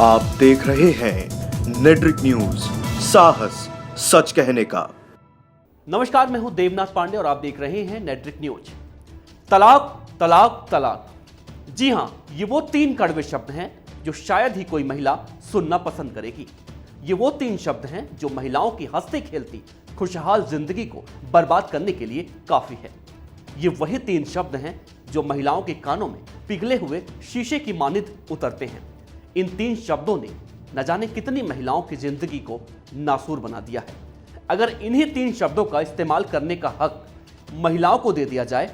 आप देख रहे हैं नेट्रिक न्यूज, साहस सच कहने का। नमस्कार, मैं हूं देवनाथ पांडे और आप देख रहे हैं नेट्रिक न्यूज। तलाक तलाक तलाक, जी हां, ये वो तीन कड़वे शब्द हैं जो शायद ही कोई महिला सुनना पसंद करेगी। ये वो तीन शब्द हैं जो महिलाओं की हंसती खेलती खुशहाल जिंदगी को बर्बाद करने के लिए काफी है। ये वही तीन शब्द हैं जो महिलाओं के कानों में पिघले हुए शीशे की मानिंद उतरते हैं। इन तीन शब्दों ने न जाने कितनी महिलाओं की जिंदगी को नासूर बना दिया है। अगर इन्हीं तीन शब्दों का इस्तेमाल करने का हक महिलाओं को दे दिया जाए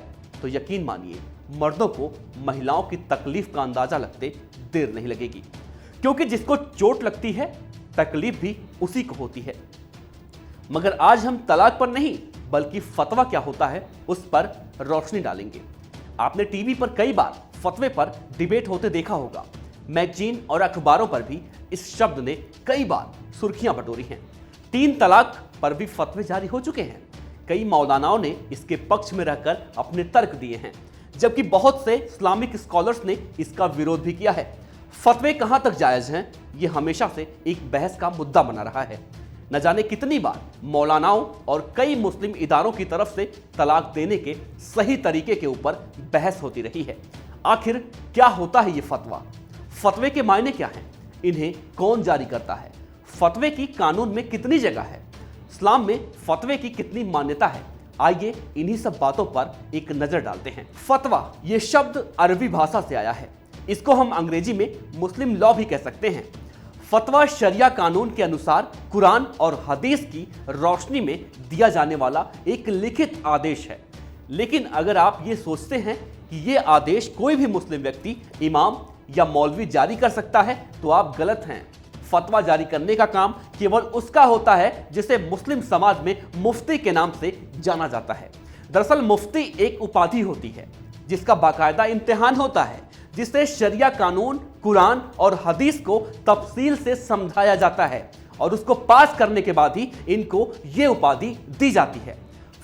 तो यकीन मानिए मर्दों को महिलाओं की तकलीफ का अंदाजा लगते देर नहीं लगेगी, क्योंकि जिसको चोट लगती है तकलीफ भी उसी को होती है। मगर आज हम तलाक पर नहीं बल्कि फतवा क्या होता है उस पर रोशनी डालेंगे। आपने टीवी पर कई बार फतवे पर डिबेट होते देखा होगा। मैगजीन और अखबारों पर भी इस शब्द ने कई बार सुर्खियां बटोरी हैं। 3 तलाक पर भी फतवे जारी हो चुके हैं। कई मौलानाओं ने इसके पक्ष में रहकर अपने तर्क दिए हैं, जबकि बहुत से इस्लामिक स्कॉलर्स ने इसका विरोध भी किया है। फतवे कहां तक जायज हैं, ये हमेशा से एक बहस का मुद्दा बना रहा है। न जाने कितनी बार मौलानाओं और कई मुस्लिम इदारों की तरफ से तलाक देने के सही तरीके के ऊपर बहस होती रही है। आखिर क्या होता है ये फतवा? फतवे के मायने क्या हैं? इन्हें कौन जारी करता है? फतवे की कानून में कितनी जगह है? इस्लाम में फतवे की कितनी मान्यता है? आइए इन्हीं सब बातों पर एक नजर डालते हैं। फतवा ये शब्द अरबी भाषा से आया है। इसको हम अंग्रेजी में मुस्लिम लॉ भी कह सकते हैं। फतवा शरिया कानून के अनुसार कुरान और हदीस की रोशनी में दिया जाने वाला एक लिखित आदेश है। लेकिन अगर आप ये सोचते हैं कि ये आदेश कोई भी मुस्लिम व्यक्ति, इमाम या मौलवी जारी कर सकता है तो आप गलत हैं। फतवा जारी करने का काम केवल उसका होता है जिसे मुस्लिम समाज में मुफ्ती के नाम से जाना जाता है। दरअसल मुफ्ती एक उपाधि होती है जिसका बाकायदा इम्तिहान होता है, जिससे शरिया कानून, कुरान और हदीस को तफसील से समझाया जाता है और उसको पास करने के बाद ही इनको ये उपाधि दी जाती है।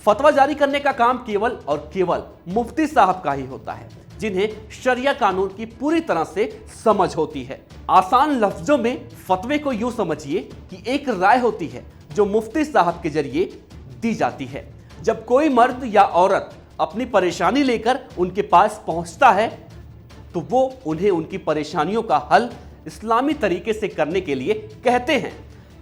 फतवा जारी करने का काम केवल और केवल मुफ्ती साहब का ही होता है, जिन्हें शरिया कानून की पूरी तरह से समझ होती है। आसान लफ्जों में फतवे को यूं समझिए कि एक राय होती है जो मुफ्ती साहब के जरिए दी जाती है। जब कोई मर्द या औरत अपनी परेशानी लेकर उनके पास पहुंचता है तो वो उन्हें उनकी परेशानियों का हल इस्लामी तरीके से करने के लिए कहते हैं।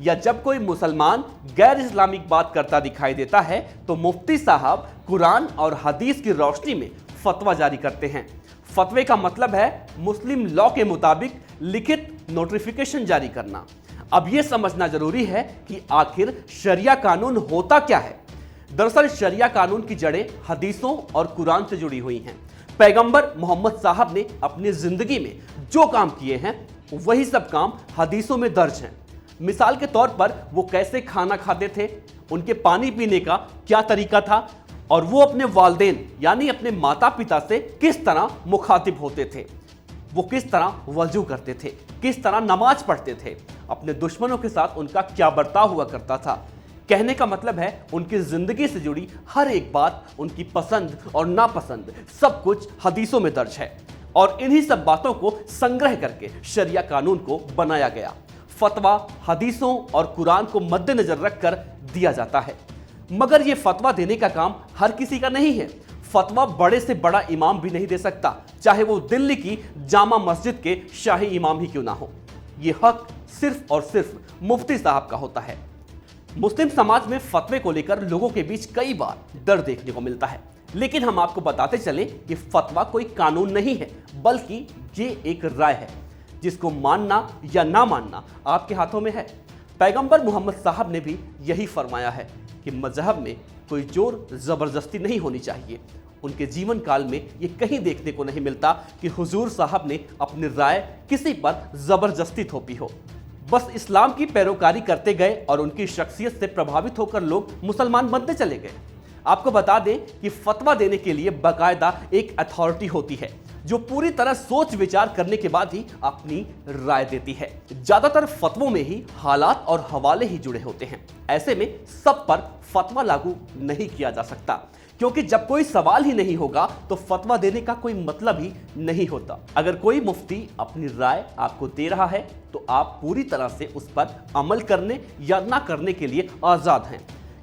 या जब कोई मुसलमान गैर इस्लामिक बात करता दिखाई देता है तो मुफ्ती साहब कुरान और हदीस की रोशनी में फतवा जारी करते हैं। फतवे का मतलब है मुस्लिम लॉ के मुताबिक लिखित नोटिफिकेशन जारी करना। अब यह समझना जरूरी है कि आखिर शरिया कानून होता क्या है। दरअसल शरिया कानून की जड़ें हदीसों और कुरान से जुड़ी हुई हैं। पैगंबर मोहम्मद साहब ने अपनी जिंदगी में जो काम किए हैं वही सब काम हदीसों में दर्ज हैं। मिसाल के तौर पर वो कैसे खाना खाते थे, उनके पानी पीने का क्या तरीका था और वो अपने वालिदैन यानी अपने माता पिता से किस तरह मुखातिब होते थे, वो किस तरह वजू करते थे, किस तरह नमाज पढ़ते थे, अपने दुश्मनों के साथ उनका क्या बर्ताव हुआ करता था। कहने का मतलब है उनकी जिंदगी से जुड़ी हर एक बात, उनकी पसंद और नापसंद सब कुछ हदीसों में दर्ज है और इन्हीं सब बातों को संग्रह करके शरिया कानून को बनाया गया। फतवा हदीसों और कुरान को मद्देनजर रखकर दिया जाता है। मगर यह फतवा देने का काम हर किसी का नहीं है। फतवा बड़े से बड़ा इमाम भी नहीं दे सकता, चाहे वो दिल्ली की जामा मस्जिद के शाही इमाम ही क्यों ना हो। यह हक सिर्फ और सिर्फ मुफ्ती साहब का होता है। मुस्लिम समाज में फतवे को लेकर लोगों के बीच कई बार डर देखने को मिलता है, लेकिन हम आपको बताते चले कि फतवा कोई कानून नहीं है बल्कि ये एक राय है जिसको मानना या ना मानना आपके हाथों में है। पैगंबर मोहम्मद साहब ने भी यही फरमाया है कि मजहब में कोई जोर जबरदस्ती नहीं होनी चाहिए। उनके जीवन काल में ये कहीं देखने को नहीं मिलता कि हुजूर साहब ने अपनी राय किसी पर जबरदस्ती थोपी हो। बस इस्लाम की पैरोकारी करते गए और उनकी शख्सियत से प्रभावित होकर लोग मुसलमान बनते चले गए। आपको बता दें कि फतवा देने के लिए बाकायदा एक अथॉरिटी होती है जो पूरी तरह सोच विचार करने के बाद ही अपनी राय देती है। ज्यादातर फतवों में ही हालात और हवाले ही जुड़े होते हैं। ऐसे में सब पर फतवा लागू नहीं किया जा सकता, क्योंकि जब कोई सवाल ही नहीं होगा तो फतवा देने का कोई मतलब ही नहीं होता। अगर कोई मुफ्ती अपनी राय आपको दे रहा है तो आप पूरी तरह से उस पर अमल करने या ना करने के लिए आज़ाद हैं,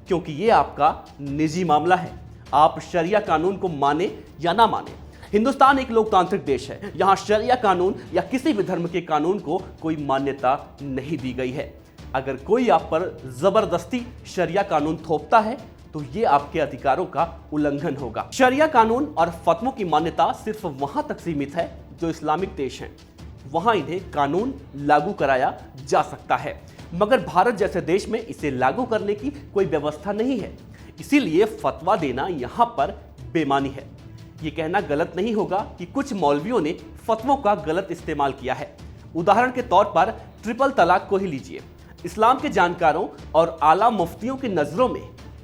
क्योंकि ये आपका निजी मामला है। आप शरिया कानून को माने या ना माने। हिंदुस्तान एक लोकतांत्रिक देश है। यहाँ शरिया कानून या किसी भी धर्म के कानून को कोई मान्यता नहीं दी गई है। अगर कोई आप पर जबरदस्ती शरिया कानून थोपता है तो ये आपके अधिकारों का उल्लंघन होगा। शरिया कानून और फतवों की मान्यता सिर्फ वहां तक सीमित है जो इस्लामिक देश हैं, वहां इन्हें कानून लागू कराया जा सकता है, मगर भारत जैसे देश में इसे लागू करने की कोई व्यवस्था नहीं है। इसीलिए फतवा देना यहां पर बेमानी है। ये कहना गलत नहीं होगा कि कुछ मौलवियों ने फतवों का गलत इस्तेमाल किया है। उदाहरण के तौर पर ट्रिपल तलाक को ही लीजिए। इस्लाम के जानकारों और आला मुफ्तियों की नजरों में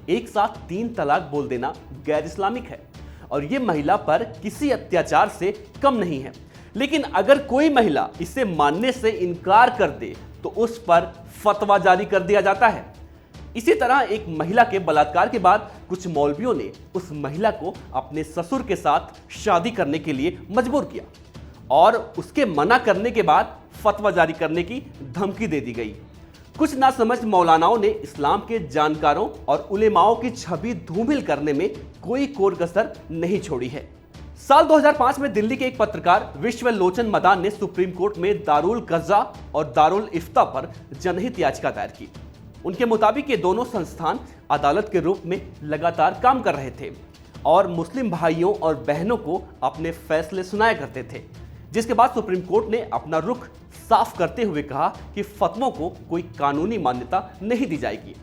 एक साथ 3 तलाक बोल देना गैर इस्लामिक है और ये महिला पर किसी अत्याचार से कम नहीं है। लेकिन अगर कोई महिला इसे मानने से इनकार कर दे तो उस पर फतवा जारी कर दिया जाता है। इसी तरह एक महिला के बलात्कार के बाद कुछ मौलवियों ने उस महिला को अपने ससुर के साथ शादी करने के लिए मजबूर किया और उसके मना करने के बाद फतवा जारी करने की धमकी दे दी गई। कुछ नासमझ मौलानाओं ने इस्लाम के जानकारों और उलेमाओं की छवि धूमिल करने में कोई कोर कसर नहीं छोड़ी है। साल 2005 में दिल्ली के एक पत्रकार विश्वलोचन मदान ने सुप्रीम कोर्ट में दारुल कज़ा और दारुल इफ्ता पर जनहित याचिका दायर की। उनके मुताबिक ये दोनों संस्थान अदालत के रूप में लगातार काम कर रहे थे और मुस्लिम भाइयों और बहनों को अपने फैसले सुनाया करते थे, जिसके बाद सुप्रीम कोर्ट ने अपना रुख साफ करते हुए कहा कि फतवों को कोई कानूनी मान्यता नहीं दी जाएगी।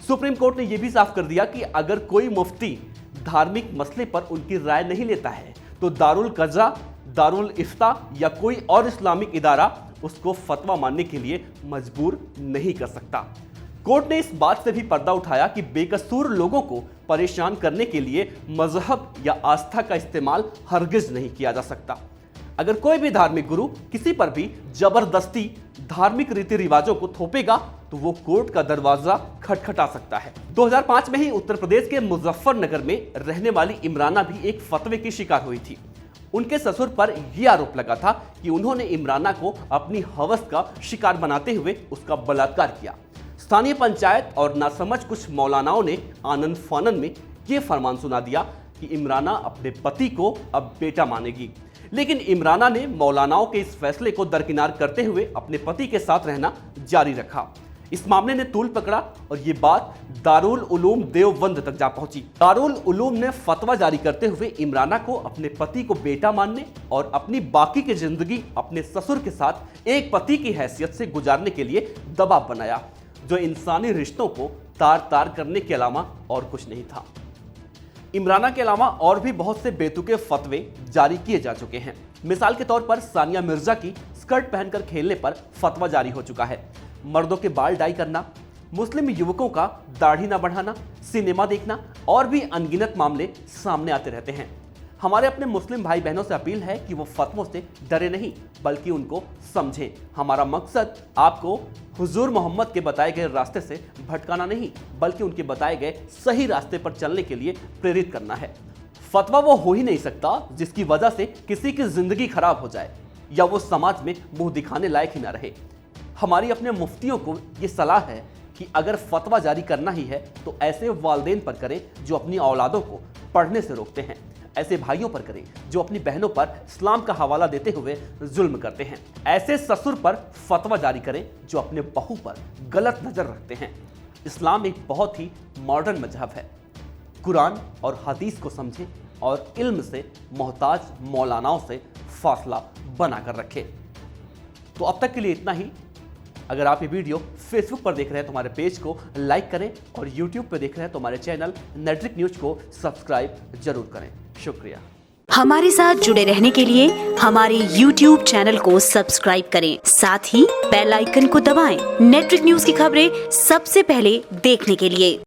सुप्रीम कोर्ट ने यह भी साफ कर दिया कि अगर कोई मुफ्ती धार्मिक मसले पर उनकी राय नहीं लेता है तो दारुल कज़ा, दारुल इफ्ता या कोई और इस्लामिक इदारा उसको फतवा मानने के लिए मजबूर नहीं कर सकता। कोर्ट ने इस बात से भी पर्दा उठाया कि बेकसूर लोगों को परेशान करने के लिए मजहब या आस्था का इस्तेमाल हरगिज नहीं किया जा सकता। अगर कोई भी धार्मिक गुरु किसी पर भी जबरदस्ती धार्मिक रीति रिवाजों को थोपेगा तो वो कोर्ट का दरवाजा खटखटा सकता है। 2005 में ही उत्तर प्रदेश के मुजफ्फरनगर में रहने वाली इमराना भी एक फतवे की शिकार हुई थी। उनके ससुर पर यह आरोप लगा था कि उन्होंने इमराना को अपनी हवस का शिकार बनाते हुए उसका बलात्कार किया। स्थानीय पंचायत और नासमझ कुछ मौलानाओं ने आनंद फानन में यह फरमान सुना दिया कि इमराना अपने पति को अब बेटा मानेगी, लेकिन इमराना ने मौलानाओं के इस फैसले को दरकिनार करते हुए अपने पति के साथ रहना जारी रखा। इस मामले ने तूल पकड़ा और ये बात दारुल उलूम देवबंद तक जा पहुंची। दारुल उलूम ने फतवा जारी करते हुए इमराना को अपने पति को बेटा मानने और अपनी बाकी की जिंदगी अपने ससुर के साथ एक पति की हैसियत से गुजारने के लिए दबाव बनाया, जो इंसानी रिश्तों को तार तार करने के अलावा और कुछ नहीं था। इमराना के अलावा और भी बहुत से बेतुके फतवे जारी किए जा चुके हैं। मिसाल के तौर पर सानिया मिर्जा की स्कर्ट पहनकर खेलने पर फतवा जारी हो चुका है। मर्दों के बाल डाई करना, मुस्लिम युवकों का दाढ़ी न बढ़ाना, सिनेमा देखना और भी अनगिनत मामले सामने आते रहते हैं। हमारे अपने मुस्लिम भाई बहनों से अपील है कि वो फतवों से डरे नहीं बल्कि उनको समझें। हमारा मकसद आपको हुजूर मोहम्मद के बताए गए रास्ते से भटकाना नहीं बल्कि उनके बताए गए सही रास्ते पर चलने के लिए प्रेरित करना है। फतवा वो हो ही नहीं सकता जिसकी वजह से किसी की जिंदगी खराब हो जाए या वो समाज में मुंह दिखाने लायक ही ना रहे। हमारी अपने मुफ्तियों को ये सलाह है कि अगर फतवा जारी करना ही है तो ऐसे वालिदैन पर करें जो अपनी औलादों को पढ़ने से रोकते हैं, ऐसे भाइयों पर करें जो अपनी बहनों पर इस्लाम का हवाला देते हुए जुल्म करते हैं, ऐसे ससुर पर फतवा जारी करें जो अपने बहू पर गलत नजर रखते हैं। इस्लाम एक बहुत ही मॉडर्न मजहब है। कुरान और हदीस को समझें और इल्म से मोहताज मौलानाओं से फासला बनाकर रखें। तो अब तक के लिए इतना ही। अगर आप ये वीडियो फेसबुक पर देख रहे हैं तो हमारे पेज को लाइक करें और यूट्यूब पर देख रहे हैं तो हमारे चैनल नेट्रिक न्यूज को सब्सक्राइब जरूर करें। शुक्रिया। हमारे साथ जुड़े रहने के लिए हमारे YouTube चैनल को सब्सक्राइब करें, साथ ही बेल आइकन को दबाएं। नेट्रिक न्यूज की खबरें सबसे पहले देखने के लिए।